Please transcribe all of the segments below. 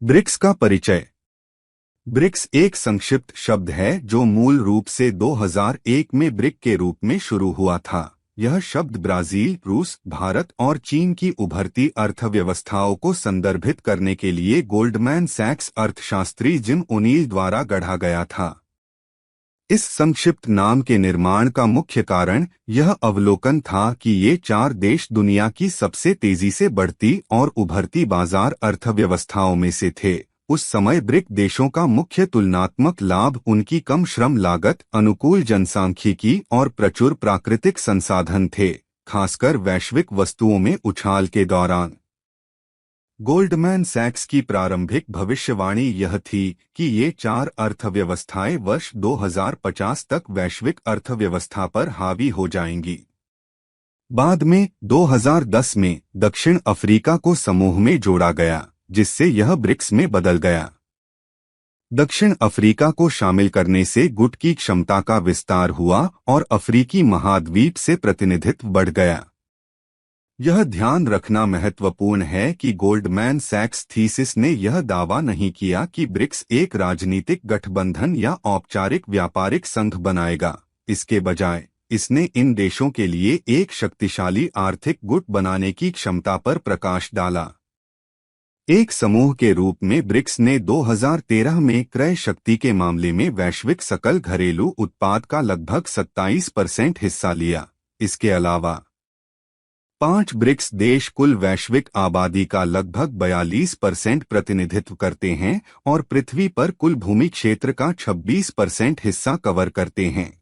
BRICS का परिचय। BRICS एक संक्षिप्त शब्द है जो मूल रूप से 2001 में ब्रिक के रूप में शुरू हुआ था। यह शब्द ब्राजील, रूस, भारत और चीन की उभरती अर्थव्यवस्थाओं को संदर्भित करने के लिए गोल्डमैन सैक्स अर्थशास्त्री जिम ओनील द्वारा गढ़ा गया था। इस संक्षिप्त नाम के निर्माण का मुख्य कारण यह अवलोकन था कि ये चार देश दुनिया की सबसे तेजी से बढ़ती और उभरती बाजार अर्थव्यवस्थाओं में से थे। उस समय ब्रिक देशों का मुख्य तुलनात्मक लाभ उनकी कम श्रम लागत, अनुकूल जनसांख्यिकी और प्रचुर प्राकृतिक संसाधन थे, खासकर वैश्विक वस्तुओं में उछाल के दौरान। गोल्डमैन सैक्स की प्रारंभिक भविष्यवाणी यह थी कि ये चार अर्थव्यवस्थाएं वर्ष 2050 तक वैश्विक अर्थव्यवस्था पर हावी हो जाएंगी। बाद में 2010 में दक्षिण अफ्रीका को समूह में जोड़ा गया, जिससे यह ब्रिक्स में बदल गया। दक्षिण अफ्रीका को शामिल करने से गुट की क्षमता का विस्तार हुआ और अफ्रीकी महाद्वीप से प्रतिनिधित्व बढ़ गया। यह ध्यान रखना महत्वपूर्ण है कि गोल्डमैन सैक्स थीसिस ने यह दावा नहीं किया कि ब्रिक्स एक राजनीतिक गठबंधन या औपचारिक व्यापारिक संघ बनाएगा। इसके बजाय इसने इन देशों के लिए एक शक्तिशाली आर्थिक गुट बनाने की क्षमता पर प्रकाश डाला। एक समूह के रूप में ब्रिक्स ने 2013 में क्रय शक्ति के मामले में वैश्विक सकल घरेलू उत्पाद का लगभग 27% हिस्सा लिया। इसके अलावा 5 ब्रिक्स देश कुल वैश्विक आबादी का लगभग 42% प्रतिनिधित्व करते हैं और पृथ्वी पर कुल भूमि क्षेत्र का 26% हिस्सा कवर करते हैं।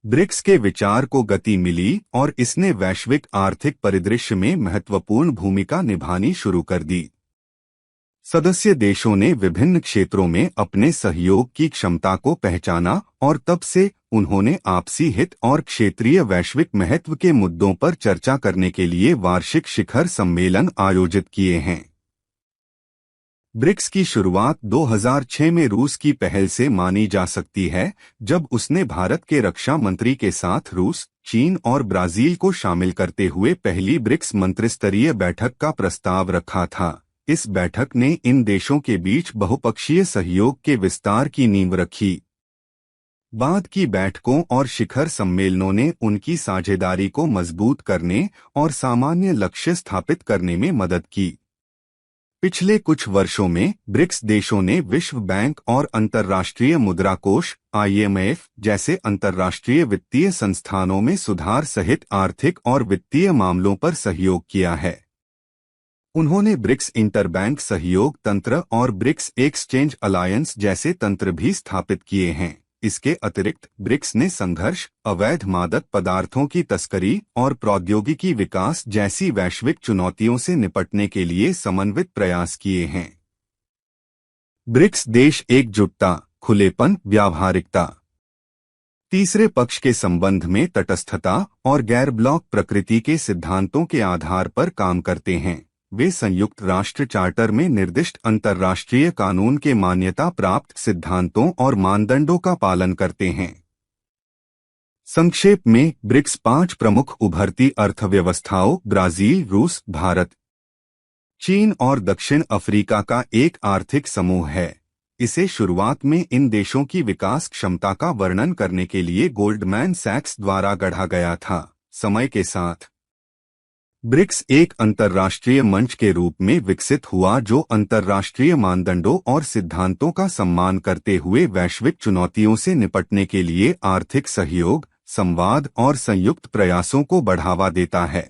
ब्रिक्स के विचार को गति मिली और इसने वैश्विक आर्थिक परिदृश्य में महत्वपूर्ण भूमिका निभानी शुरू कर दी। सदस्य देशों ने विभिन्न क्षेत्रों में अपने सहयोग की क्षमता को पहचाना और तब से उन्होंने आपसी हित और क्षेत्रीय वैश्विक महत्व के मुद्दों पर चर्चा करने के लिए वार्षिक शिखर सम्मेलन आयोजित किए हैं। ब्रिक्स की शुरुआत 2006 में रूस की पहल से मानी जा सकती है, जब उसने भारत के रक्षा मंत्री के साथ रूस, चीन और ब्राजील को शामिल करते हुए पहली ब्रिक्स मंत्रिस्तरीय बैठक का प्रस्ताव रखा था। इस बैठक ने इन देशों के बीच बहुपक्षीय सहयोग के विस्तार की नींव रखी। बाद की बैठकों और शिखर सम्मेलनों ने उनकी साझेदारी को मजबूत करने और सामान्य लक्ष्य स्थापित करने में मदद की। पिछले कुछ वर्षों में ब्रिक्स देशों ने विश्व बैंक और अंतर्राष्ट्रीय मुद्रा कोष (IMF) जैसे अंतर्राष्ट्रीय वित्तीय संस्थानों में सुधार सहित आर्थिक और वित्तीय मामलों पर सहयोग किया है। उन्होंने ब्रिक्स इंटरबैंक सहयोग तंत्र और ब्रिक्स एक्सचेंज अलायंस जैसे तंत्र भी स्थापित किए हैं। इसके अतिरिक्त ब्रिक्स ने संघर्ष, अवैध मादक पदार्थों की तस्करी और प्रौद्योगिकी विकास जैसी वैश्विक चुनौतियों से निपटने के लिए समन्वित प्रयास किए हैं। ब्रिक्स देश एकजुटता, खुलेपन, व्यावहारिकता, तीसरे पक्ष के संबंध में तटस्थता और गैर ब्लॉक प्रकृति के सिद्धांतों के आधार पर काम करते हैं। वे संयुक्त राष्ट्र चार्टर में निर्दिष्ट अंतर्राष्ट्रीय कानून के मान्यता प्राप्त सिद्धांतों और मानदंडों का पालन करते हैं। संक्षेप में, ब्रिक्स 5 प्रमुख उभरती अर्थव्यवस्थाओं ब्राजील, रूस, भारत, चीन और दक्षिण अफ्रीका का एक आर्थिक समूह है। इसे शुरुआत में इन देशों की विकास क्षमता का वर्णन करने के लिए गोल्डमैन सैक्स द्वारा गढ़ा गया था। समय के साथ ब्रिक्स एक अंतर्राष्ट्रीय मंच के रूप में विकसित हुआ जो अंतर्राष्ट्रीय मानदंडों और सिद्धांतों का सम्मान करते हुए वैश्विक चुनौतियों से निपटने के लिए आर्थिक सहयोग, संवाद और संयुक्त प्रयासों को बढ़ावा देता है।